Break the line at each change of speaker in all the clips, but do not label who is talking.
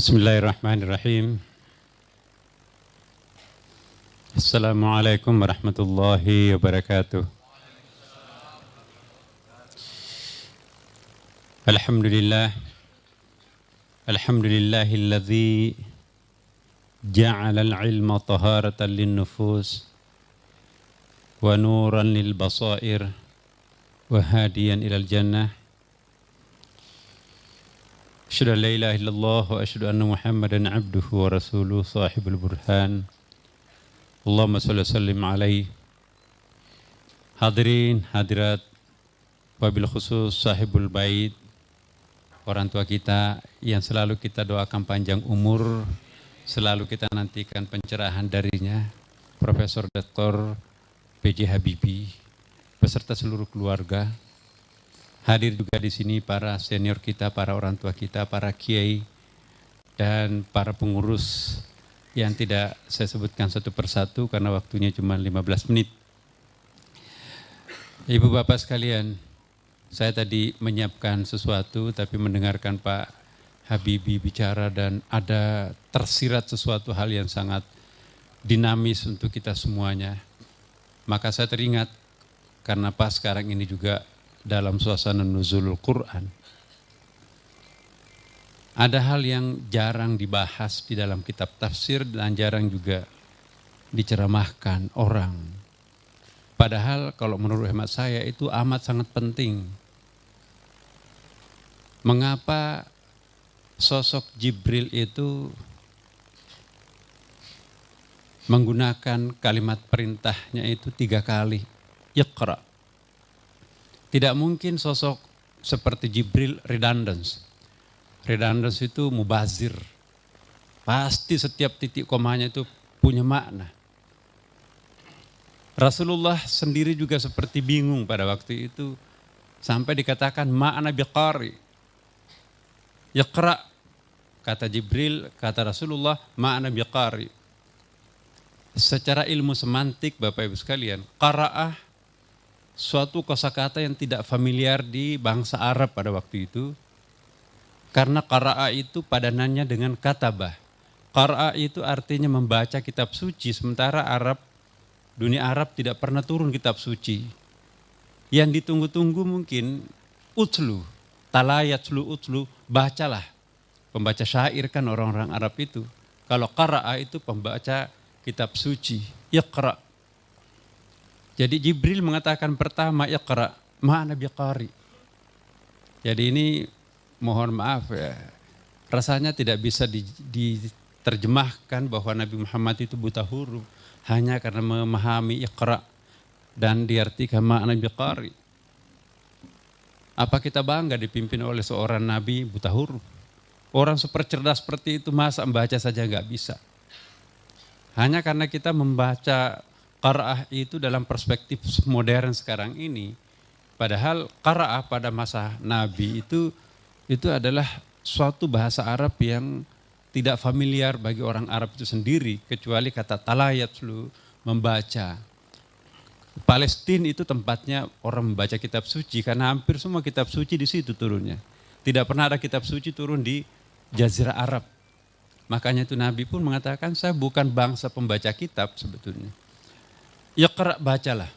Bismillahirrahmanirrahim. Assalamualaikum warahmatullahi wabarakatuh. Alhamdulillah. Alhamdulillahilladzi ja'ala al-ilma taharatan lin-nufus wa nuran lil-basair wa hadiyan ilal jannah. Asyhadu an la ilaha illallah wa asyhadu anna Muhammadan abduhu wa rasuluhu sahibul burhan. Allahumma shalli wa sallim alaihi. Hadirin hadirat, wabil khusus sahibul bait, orang tua kita yang selalu kita doakan panjang umur, selalu kita nantikan pencerahan darinya, Profesor Dr. B.J. Habibie, beserta seluruh keluarga. Hadir juga di sini para senior kita, para orang tua kita, para kiai, dan para pengurus yang tidak saya sebutkan satu persatu karena waktunya cuma 15 menit. Ibu bapak sekalian, saya tadi menyiapkan sesuatu tapi mendengarkan Pak Habibie bicara dan ada tersirat sesuatu hal yang sangat dinamis untuk kita semuanya. Maka saya teringat karena pas sekarang ini juga dalam suasana nuzulul Quran. Ada hal yang jarang dibahas di dalam kitab tafsir dan jarang juga diceramahkan orang. Padahal kalau menurut hemat saya itu amat sangat penting. Mengapa sosok Jibril itu menggunakan kalimat perintahnya itu 3 kali? Iqra. Tidak mungkin sosok seperti Jibril redundance. Redundance itu mubazir. Pasti setiap titik komanya itu punya makna. Rasulullah sendiri juga seperti bingung pada waktu itu. Sampai dikatakan ma'ana biqari. Iqra. Kata Jibril, kata Rasulullah, ma'ana biqari. Secara ilmu semantik Bapak Ibu sekalian, qara'ah suatu kosakata yang tidak familiar di bangsa Arab pada waktu itu. Karena qara'a itu padanannya dengan katabah. Qara'a itu artinya membaca kitab suci, sementara dunia Arab tidak pernah turun kitab suci. Yang ditunggu-tunggu mungkin utlu, talayatlu utlu, bacalah. Pembaca syair kan orang-orang Arab itu. Kalau qara'a itu pembaca kitab suci, iqra'. Jadi Jibril mengatakan pertama iqra, ma'ana biqari. Jadi ini mohon maaf ya, rasanya tidak bisa diterjemahkan bahwa Nabi Muhammad itu buta huruf hanya karena memahami iqra dan diartikan ma'ana biqari. Apa kita bangga dipimpin oleh seorang Nabi buta huruf? Orang super cerdas seperti itu masa membaca saja nggak bisa. Hanya karena kita membaca qaraah itu dalam perspektif modern sekarang ini. Padahal qaraah pada masa Nabi itu adalah suatu bahasa Arab yang tidak familiar bagi orang Arab itu sendiri. Kecuali kata talayatlu, membaca. Palestina itu tempatnya orang membaca kitab suci. Karena hampir semua kitab suci di situ turunnya. Tidak pernah ada kitab suci turun di Jazirah Arab. Makanya itu Nabi pun mengatakan saya bukan bangsa pembaca kitab sebetulnya. Iqra' bacalah.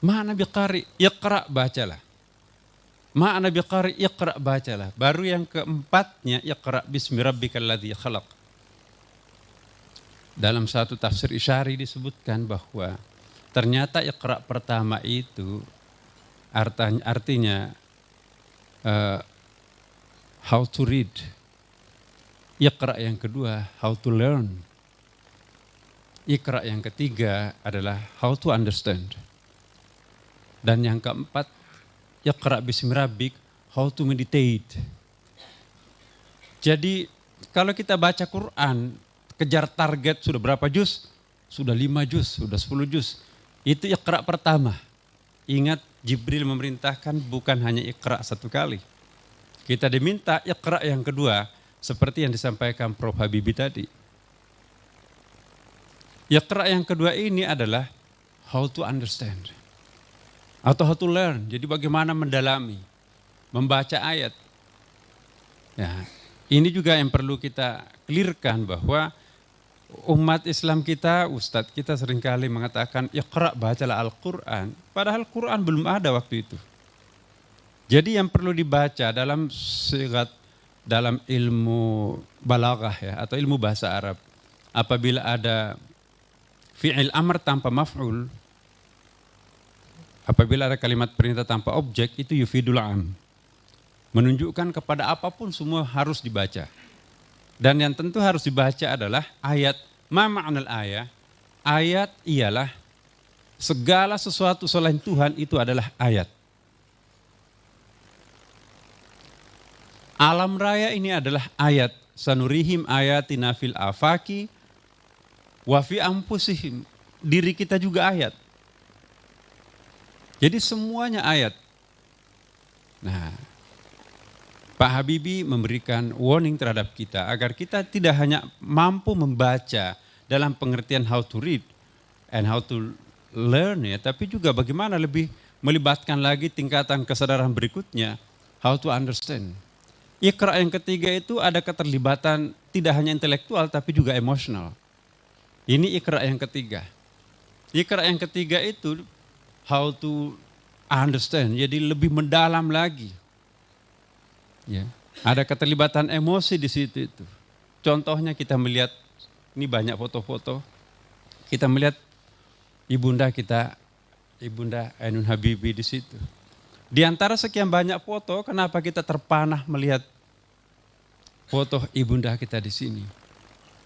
Ma'ana biqari, iqra' bacalah. Ma'ana biqari, iqra' bacalah. Baru yang keempatnya iqra' bismi rabbikal ladzi khalaq. Dalam satu tafsir Isyari disebutkan bahwa ternyata iqra' pertama itu artinya how to read. Iqra' yang kedua how to learn. Iqra' yang ketiga adalah how to understand. Dan yang keempat, Iqra' bismi rabbik, how to meditate. Jadi kalau kita baca Quran, kejar target sudah berapa juz? Sudah 5 juz, sudah 10 juz. Itu Iqra' pertama. Ingat Jibril memerintahkan bukan hanya Iqra' 1 kali. Kita diminta Iqra' yang kedua, seperti yang disampaikan Prof. Habibie tadi. Iqra' yang kedua ini adalah how to understand. Atau how to learn. Jadi bagaimana mendalami, membaca ayat. Ya, Ini juga yang perlu kita clearkan bahwa umat Islam kita, Ustadz kita seringkali mengatakan, Iqra, bacalah Al-Quran. Padahal Quran belum ada waktu itu. Jadi yang perlu dibaca dalam sigat, dalam ilmu balaghah ya, atau ilmu bahasa Arab, apabila ada fi'il amr tanpa maf'ul, apabila ada kalimat perintah tanpa objek, itu yufidul am. Menunjukkan kepada apapun semua harus dibaca. Dan yang tentu harus dibaca adalah ayat. Ma ma'nal ayat? Ayat ialah segala sesuatu selain Tuhan itu adalah ayat. Alam raya ini adalah ayat. Sanurihim ayatina fil afaki wa fi anfusihim. Diri kita juga ayat. Jadi semuanya ayat. Nah, Pak Habibie memberikan warning terhadap kita agar kita tidak hanya mampu membaca dalam pengertian how to read and how to learn ya, tapi juga bagaimana lebih melibatkan lagi tingkatan kesadaran berikutnya, how to understand. Iqra yang ketiga itu ada keterlibatan tidak hanya intelektual tapi juga emosional. Ini Iqra yang ketiga. Iqra yang ketiga itu how to understand, jadi lebih mendalam lagi. Ya, ada keterlibatan emosi di situ itu. Contohnya kita melihat, ini banyak foto-foto, kita melihat ibunda kita, Ibunda Ainun Habibie di situ. Di antara sekian banyak foto, kenapa kita terpanah melihat foto ibunda kita di sini?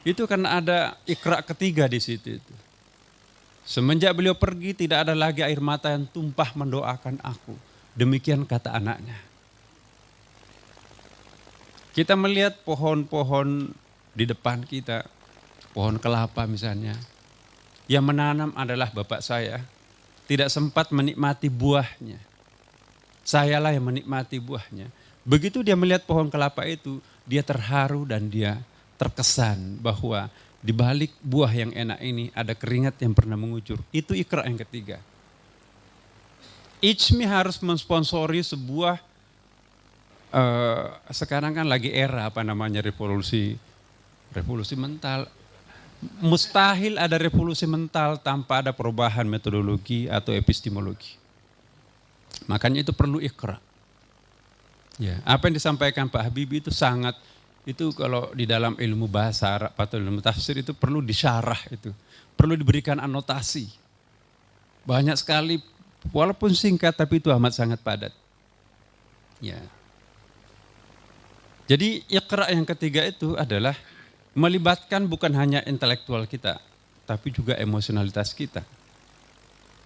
Itu karena ada Iqra ketiga di situ itu. Semenjak beliau pergi tidak ada lagi air mata yang tumpah mendoakan aku. Demikian kata anaknya. Kita melihat pohon-pohon di depan kita, pohon kelapa misalnya. Yang menanam adalah bapak saya, tidak sempat menikmati buahnya. Sayalah yang menikmati buahnya. Begitu dia melihat pohon kelapa itu, dia terharu dan dia terkesan bahwa di balik buah yang enak ini ada keringat yang pernah mengucur. Itu Iqra yang ketiga. IJMI harus mensponsori sebuah sekarang kan lagi era apa namanya revolusi mental. Mustahil ada revolusi mental tanpa ada perubahan metodologi atau epistemologi. Makanya itu perlu Iqra. Ya, apa yang disampaikan Pak Habibie itu sangat, itu kalau di dalam ilmu bahasa Arab atau ilmu tafsir itu perlu disyarah itu. Perlu diberikan anotasi. Banyak sekali walaupun singkat tapi itu amat sangat padat. Ya. Jadi Iqra yang ketiga itu adalah melibatkan bukan hanya intelektual kita, tapi juga emosionalitas kita.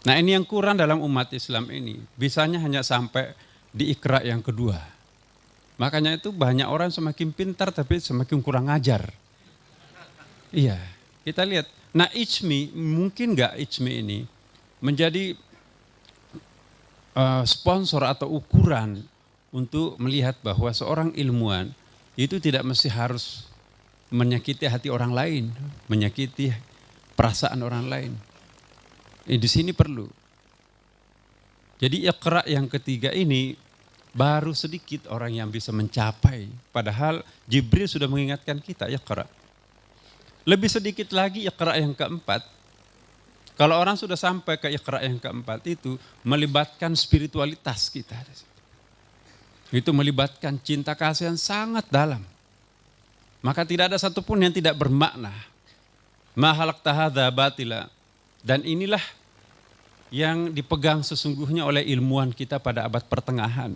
Nah ini yang kurang dalam umat Islam ini, bisanya hanya sampai di Iqra yang kedua. Makanya itu banyak orang semakin pintar tapi semakin kurang ajar. Iya, kita lihat. Nah IJMI, mungkin nggak IJMI ini menjadi sponsor atau ukuran untuk melihat bahwa seorang ilmuwan itu tidak mesti harus menyakiti hati orang lain, menyakiti perasaan orang lain. Di sini perlu. Jadi Iqra yang ketiga ini baru sedikit orang yang bisa mencapai. Padahal Jibril sudah mengingatkan kita Iqra. Lebih sedikit lagi Iqra yang keempat. Kalau orang sudah sampai ke Iqra yang keempat itu melibatkan spiritualitas kita. Itu melibatkan cinta kasih yang sangat dalam. Maka tidak ada satupun yang tidak bermakna. Ma khalaqta hadza batila. Dan inilah yang dipegang sesungguhnya oleh ilmuwan kita pada abad pertengahan.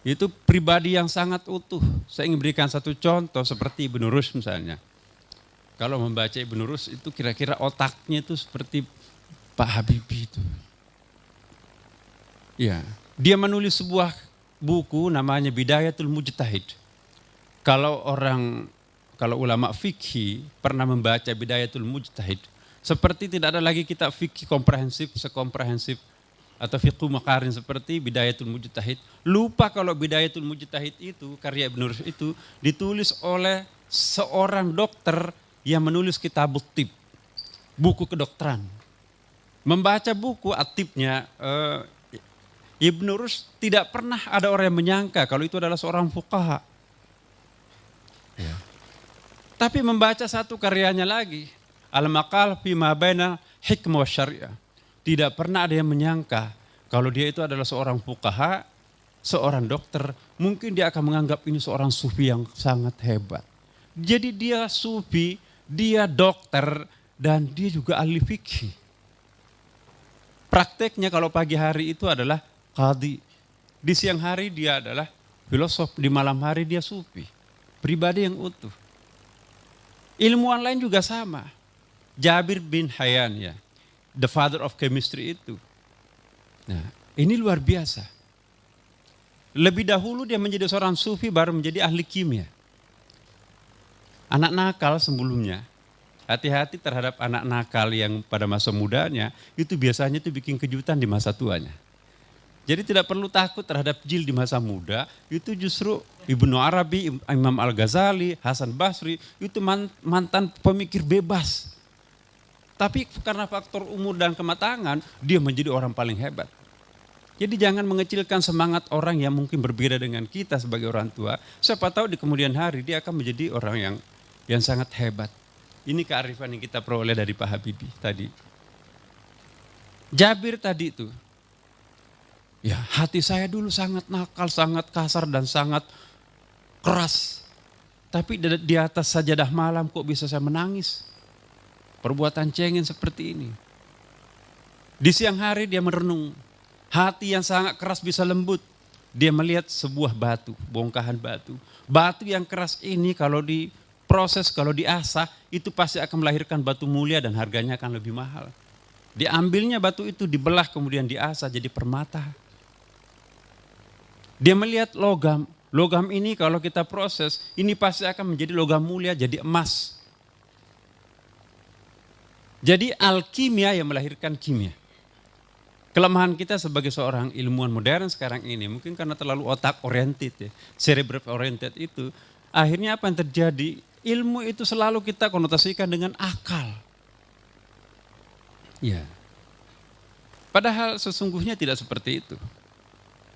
Itu pribadi yang sangat utuh. Saya ingin berikan satu contoh seperti Ibnu Rushd misalnya. Kalau membaca Ibnu Rushd itu kira-kira otaknya itu seperti Pak Habibie itu. Ya, dia menulis sebuah buku namanya Bidayatul Mujtahid. Kalau ulama fikih pernah membaca Bidayatul Mujtahid, seperti tidak ada lagi kitab fikih sekomprehensif atau fiqh maqarin seperti Bidayatul Mujtahid. Lupa kalau Bidayatul Mujtahid itu karya Ibnu Rushd itu ditulis oleh seorang dokter yang menulis kitab tib, buku kedokteran. Membaca buku atibnya Ibnu Rushd tidak pernah ada orang yang menyangka kalau itu adalah seorang fuqaha. Ya. Tapi membaca satu karyanya lagi, Al-Maqal fi ma baina hikmah wa syariah. Tidak pernah ada yang menyangka kalau dia itu adalah seorang fuqaha, seorang dokter, mungkin dia akan menganggap ini seorang sufi yang sangat hebat. Jadi dia sufi, dia dokter, dan dia juga ahli fikih. Prakteknya kalau pagi hari itu adalah qadhi. Di siang hari dia adalah filosof, di malam hari dia sufi. Pribadi yang utuh. Ilmuwan lain juga sama. Jabir bin Hayyan, ya, the father of chemistry itu. Nah, ini luar biasa. Lebih dahulu dia menjadi seorang sufi, baru menjadi ahli kimia. Anak nakal sebelumnya, hati-hati terhadap anak nakal yang pada masa mudanya, itu biasanya itu bikin kejutan di masa tuanya. Jadi tidak perlu takut terhadap jil di masa muda, itu justru Ibnu Arabi, Imam Al-Ghazali, Hasan Basri, itu mantan pemikir bebas. Tapi karena faktor umur dan kematangan, dia menjadi orang paling hebat. Jadi jangan mengecilkan semangat orang yang mungkin berbeda dengan kita sebagai orang tua. Siapa tahu di kemudian hari dia akan menjadi orang yang sangat hebat. Ini kearifan yang kita peroleh dari Pak Habibie tadi. Jabir tadi itu, ya, hati saya dulu sangat nakal, sangat kasar dan sangat keras. Tapi di atas sajadah malam kok bisa saya menangis. Perbuatan cengeng seperti ini. Di siang hari dia merenung. Hati yang sangat keras bisa lembut. Dia melihat sebuah batu, bongkahan batu. Batu yang keras ini kalau diproses, kalau diasah, itu pasti akan melahirkan batu mulia dan harganya akan lebih mahal. Diambilnya batu itu, dibelah kemudian diasah jadi permata. Dia melihat logam. Logam ini kalau kita proses, ini pasti akan menjadi logam mulia, jadi emas. Jadi alkimia yang melahirkan kimia. Kelemahan kita sebagai seorang ilmuwan modern sekarang ini, mungkin karena terlalu otak oriented, ya, cerebral oriented itu, akhirnya apa yang terjadi? Ilmu itu selalu kita konotasikan dengan akal. Ya. Padahal sesungguhnya tidak seperti itu.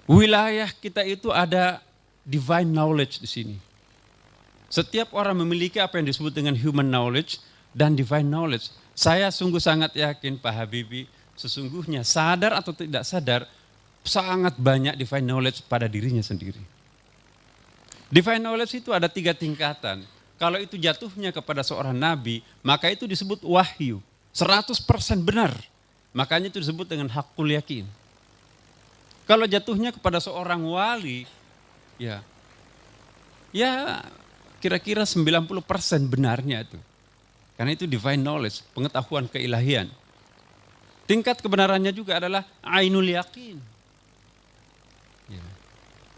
Wilayah kita itu ada divine knowledge di sini. Setiap orang memiliki apa yang disebut dengan human knowledge dan divine knowledge. Saya sungguh sangat yakin Pak Habibie sesungguhnya sadar atau tidak sadar sangat banyak divine knowledge pada dirinya sendiri. Divine knowledge itu ada 3 tingkatan. Kalau itu jatuhnya kepada seorang nabi, maka itu disebut wahyu. 100% benar. Makanya itu disebut dengan hakul yakin. Kalau jatuhnya kepada seorang wali, ya kira-kira 90% benarnya itu. Karena itu divine knowledge, pengetahuan keilahian. Tingkat kebenarannya juga adalah ainul yakin. Ya.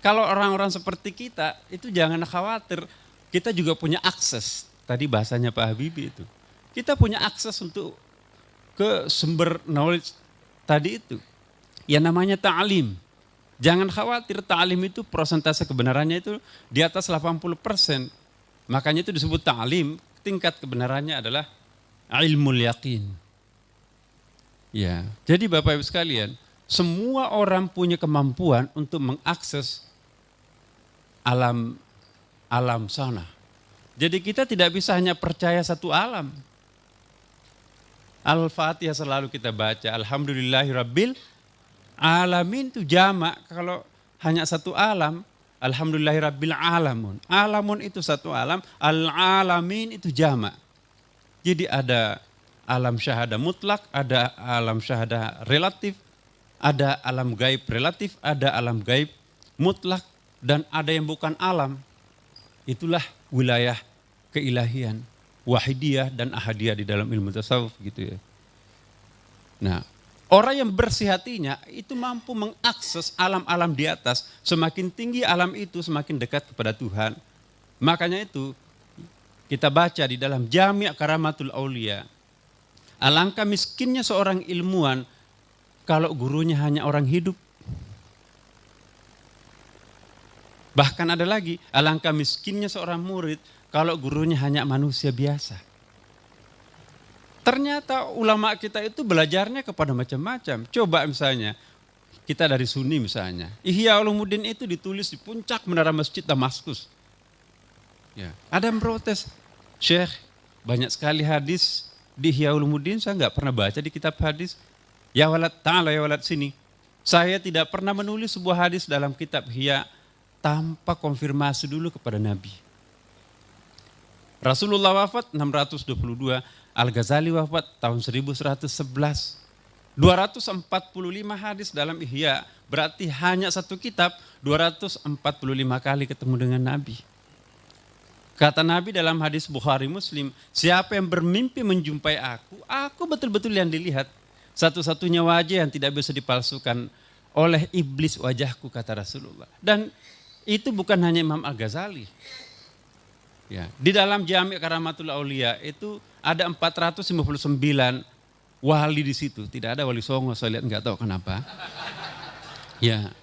Kalau orang-orang seperti kita, itu jangan khawatir. Kita juga punya akses. Tadi bahasanya Pak Habibie itu. Kita punya akses untuk ke sumber knowledge tadi itu. Yang namanya ta'lim. Jangan khawatir, ta'lim itu persentase kebenarannya itu di atas 80%. Makanya itu disebut ta'lim, tingkat kebenarannya adalah ilmul yakin. Ya, jadi Bapak Ibu sekalian, semua orang punya kemampuan untuk mengakses alam sana. Jadi kita tidak bisa hanya percaya satu alam. Al-Fatihah selalu kita baca, Alhamdulillahirabbil alamin itu jamak. Kalau hanya satu alam, Alhamdulillahirabbil alamun. Alamun itu satu alam, al-alamin itu jamak. Jadi ada alam syahadah mutlak, ada alam syahadah relatif, ada alam gaib relatif, ada alam gaib mutlak, dan ada yang bukan alam. Itulah wilayah keilahian, wahidiyah dan ahadiyah di dalam ilmu tasawuf gitu ya. Nah, orang yang bersih hatinya itu mampu mengakses alam-alam di atas. Semakin tinggi alam itu semakin dekat kepada Tuhan. Makanya itu kita baca di dalam Jami' Karamatul Aulia. Alangkah miskinnya seorang ilmuwan kalau gurunya hanya orang hidup. Bahkan ada lagi, alangkah miskinnya seorang murid kalau gurunya hanya manusia biasa. Ternyata ulama kita itu belajarnya kepada macam-macam. Coba misalnya, kita dari Sunni misalnya. Ihya Ulumuddin itu ditulis di puncak menara masjid Damaskus. Ya, ada yang protes, Syekh, banyak sekali hadis di Ihya Ulumuddin saya nggak pernah baca di kitab hadis. Ya walad ta'ala ya walad sini. Saya tidak pernah menulis sebuah hadis dalam kitab Ihya tanpa konfirmasi dulu kepada Nabi. Rasulullah wafat 622, Al-Ghazali wafat tahun 1111. 245 hadis dalam Ihya, berarti hanya satu kitab 245 kali ketemu dengan Nabi. Kata Nabi dalam hadis Bukhari Muslim, siapa yang bermimpi menjumpai aku betul-betul yang dilihat. Satu-satunya wajah yang tidak bisa dipalsukan oleh iblis wajahku, kata Rasulullah. Dan itu bukan hanya Imam Al-Ghazali. Ya, di dalam Jami' Karamatul Aulia itu ada 459 wali di situ. Tidak ada wali Songo, saya lihat nggak tahu kenapa. Ya,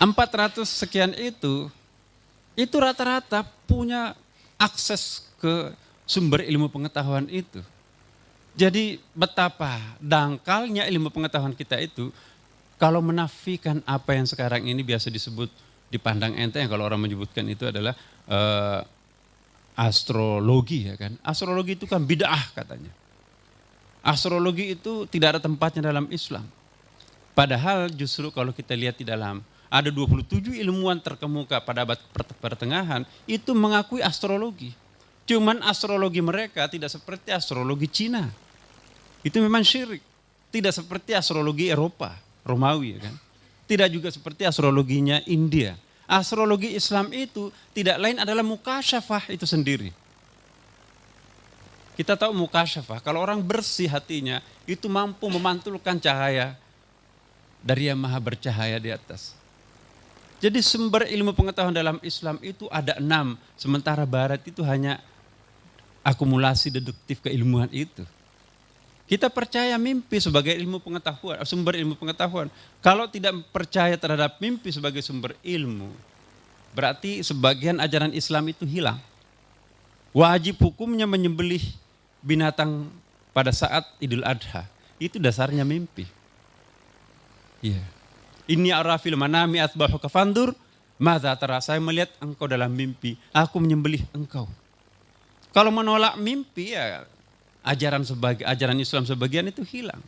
400 sekian itu rata-rata punya akses ke sumber ilmu pengetahuan itu. Jadi betapa dangkalnya ilmu pengetahuan kita itu kalau menafikan apa yang sekarang ini biasa disebut dipandang enteng, kalau orang menyebutkan itu adalah astrologi, ya kan. Astrologi itu kan bid'ah katanya. Astrologi itu tidak ada tempatnya dalam Islam. Padahal justru kalau kita lihat di dalam ada 27 ilmuwan terkemuka pada abad pertengahan itu mengakui astrologi. Cuman astrologi mereka tidak seperti astrologi Cina. Itu memang syirik. Tidak seperti astrologi Eropa, Romawi, ya kan. Tidak juga seperti astrologinya India. Astrologi Islam itu tidak lain adalah mukasyafah itu sendiri. Kita tahu mukasyafah, kalau orang bersih hatinya itu mampu memantulkan cahaya dari yang maha bercahaya di atas. Jadi sumber ilmu pengetahuan dalam Islam itu ada 6, sementara Barat itu hanya akumulasi deduktif keilmuan itu. Kita percaya mimpi sebagai ilmu pengetahuan, sumber ilmu pengetahuan. Kalau tidak percaya terhadap mimpi sebagai sumber ilmu, berarti sebagian ajaran Islam itu hilang. Wajib hukumnya menyembelih binatang pada saat Idul Adha, itu dasarnya mimpi. Iya. Inni arafil manami atbahuka fandur, madza tara, saya melihat engkau dalam mimpi, aku menyembelih engkau. Kalau menolak mimpi ya ajaran Islam sebagian itu hilang.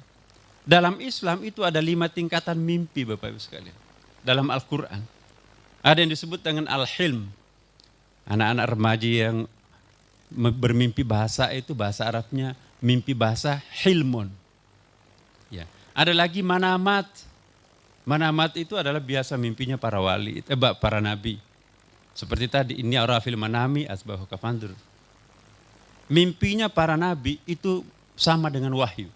Dalam Islam itu ada 5 tingkatan mimpi Bapak Ibu sekalian. Dalam Al-Quran. Ada yang disebut dengan al-hilm. Anak-anak remaja yang bermimpi bahasa itu bahasa Arabnya mimpi bahasa hilmun. Ya. Ada lagi manamat. Manamat itu adalah biasa mimpinya para wali, para nabi. Seperti tadi, inni arafil manami asbahuka fandur. Mimpinya para nabi itu sama dengan wahyu.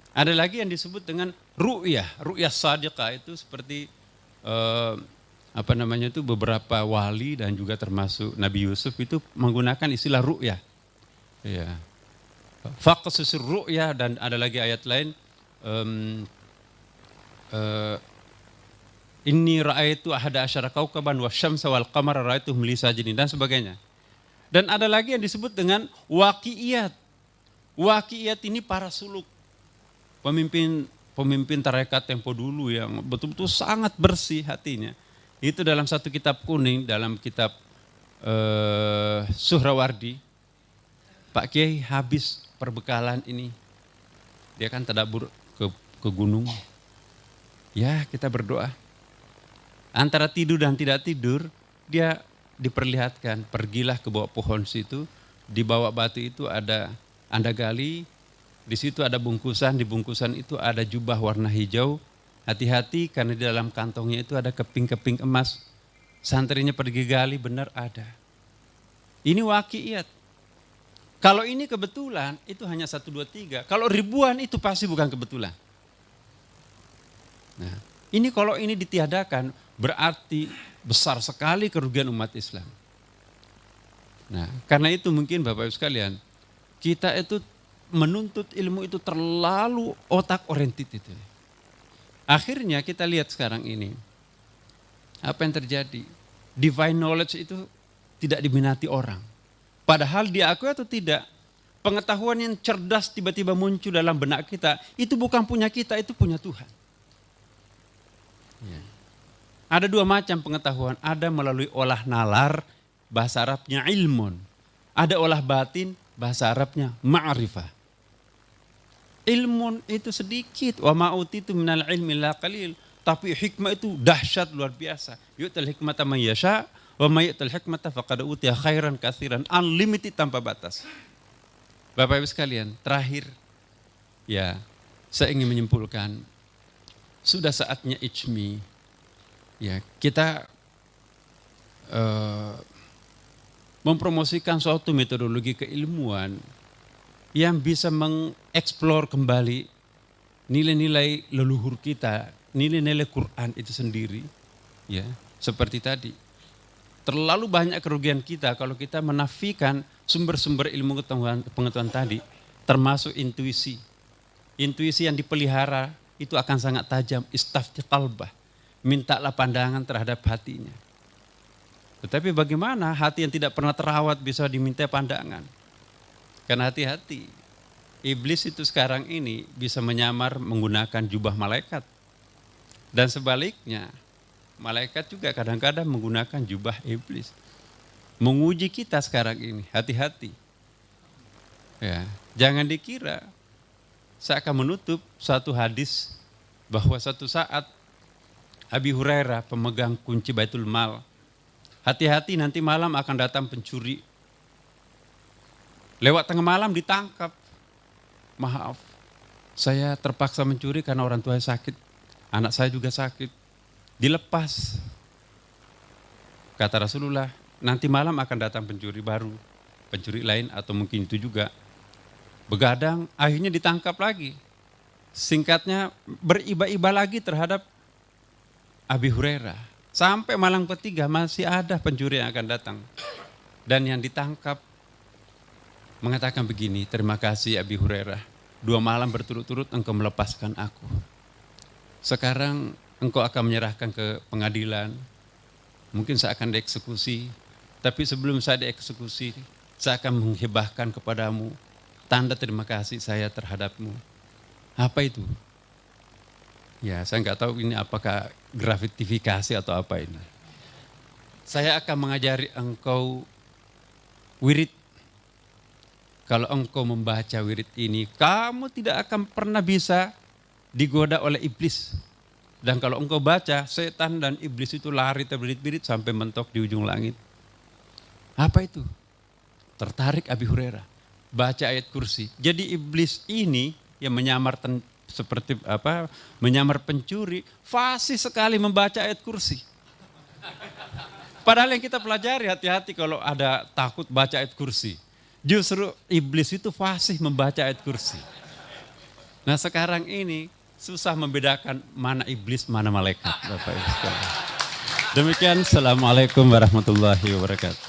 Ada lagi yang disebut dengan ru'yah. Ru'yah sadiqah itu seperti beberapa wali dan juga termasuk Nabi Yusuf itu menggunakan istilah ru'yah. Ya. Faqsusur ru'yah, dan ada lagi ayat lain inni ra'aitu ahada asyara kaukaban wasyamsa wal qamara ra'aituhum li sajidin dan sebagainya. Dan ada lagi yang disebut dengan waqi'iyat. Waqi'iyat ini para suluk. Pemimpin tarekat tempo dulu yang betul-betul sangat bersih hatinya. Itu dalam satu kitab kuning, dalam kitab Suhrawardi. Pak Kiai habis perbekalan ini. Dia kan tadabur ke gunung. Ya, kita berdoa. Antara tidur dan tidak tidur, dia diperlihatkan, pergilah ke bawah pohon situ, di bawah batu itu ada Anda gali, di situ ada bungkusan, di bungkusan itu ada jubah warna hijau. Hati-hati karena di dalam kantongnya itu ada keping-keping emas. Santrinya pergi gali, benar ada. Ini waqi'iyat. Kalau ini kebetulan, itu hanya 1, 2, 3. Kalau ribuan itu pasti bukan kebetulan. Nah, ini kalau ini ditiadakan berarti besar sekali kerugian umat Islam. Nah, karena itu mungkin Bapak Ibu sekalian, kita itu menuntut ilmu itu terlalu otak oriented itu. Akhirnya kita lihat sekarang ini, apa yang terjadi? Divine knowledge itu tidak diminati orang. Padahal diakui atau tidak, pengetahuan yang cerdas tiba-tiba muncul dalam benak kita, itu bukan punya kita, itu punya Tuhan. Ya. Ada 2 macam pengetahuan, ada melalui olah nalar, bahasa Arabnya ilmun. Ada olah batin, bahasa Arabnya ma'rifah. Ilmun itu sedikit, wa ma'utitu minal ilmi la qalil. Tapi hikmah itu dahsyat luar biasa. Yu'tal hikmata man yasha, wa may yu'tal hikmata faqad utiya khairan katsiran, unlimited tanpa batas. Bapak Ibu sekalian, terakhir ya, saya ingin menyimpulkan sudah saatnya ijmi. Ya, kita mempromosikan suatu metodologi keilmuan yang bisa mengeksplor kembali nilai-nilai leluhur kita, nilai-nilai Quran itu sendiri. Ya, seperti tadi. Terlalu banyak kerugian kita kalau kita menafikan sumber-sumber ilmu pengetahuan tadi, termasuk intuisi. Intuisi yang dipelihara itu akan sangat tajam, istafti qalbah. Mintalah pandangan terhadap hatinya. Tetapi bagaimana hati yang tidak pernah terawat bisa diminta pandangan? Karena hati-hati, iblis itu sekarang ini bisa menyamar menggunakan jubah malaikat. Dan sebaliknya, malaikat juga kadang-kadang menggunakan jubah iblis. Menguji kita sekarang ini, hati-hati. Ya, jangan dikira saya akan menutup satu hadis bahwa satu saat Abi Hurairah, pemegang kunci Baitul Mal, hati-hati nanti malam akan datang pencuri. Lewat tengah malam ditangkap. Maaf, saya terpaksa mencuri karena orang tua saya sakit. Anak saya juga sakit. Dilepas. Kata Rasulullah, nanti malam akan datang pencuri baru. Pencuri lain atau mungkin itu juga. Begadang, akhirnya ditangkap lagi. Singkatnya, beriba-iba lagi terhadap Abi Hurairah. Sampai malam ketiga masih ada pencuri yang akan datang. Dan yang ditangkap mengatakan begini, terima kasih Abi Hurairah. 2 malam berturut-turut engkau melepaskan aku. Sekarang engkau akan menyerahkan ke pengadilan. Mungkin saya akan dieksekusi. Tapi sebelum saya dieksekusi, saya akan menghibahkan kepadamu tanda terima kasih saya terhadapmu. Apa itu? Ya, saya nggak tahu ini apakah gratifikasi atau apa ini. Saya akan mengajari engkau wirid. Kalau engkau membaca wirid ini, kamu tidak akan pernah bisa digoda oleh iblis. Dan kalau engkau baca, setan dan iblis itu lari terbirit-birit sampai mentok di ujung langit. Apa itu? Tertarik Abi Hurairah. Baca ayat kursi. Jadi iblis ini yang menyamar seperti apa, menyamar pencuri, fasih sekali membaca ayat kursi. Padahal yang kita pelajari, hati-hati kalau ada takut baca ayat kursi. Justru iblis itu fasih membaca ayat kursi. Nah sekarang ini susah membedakan mana iblis, mana malaikat. Bapak Ibu sekalian. Demikian, Assalamualaikum warahmatullahi wabarakatuh.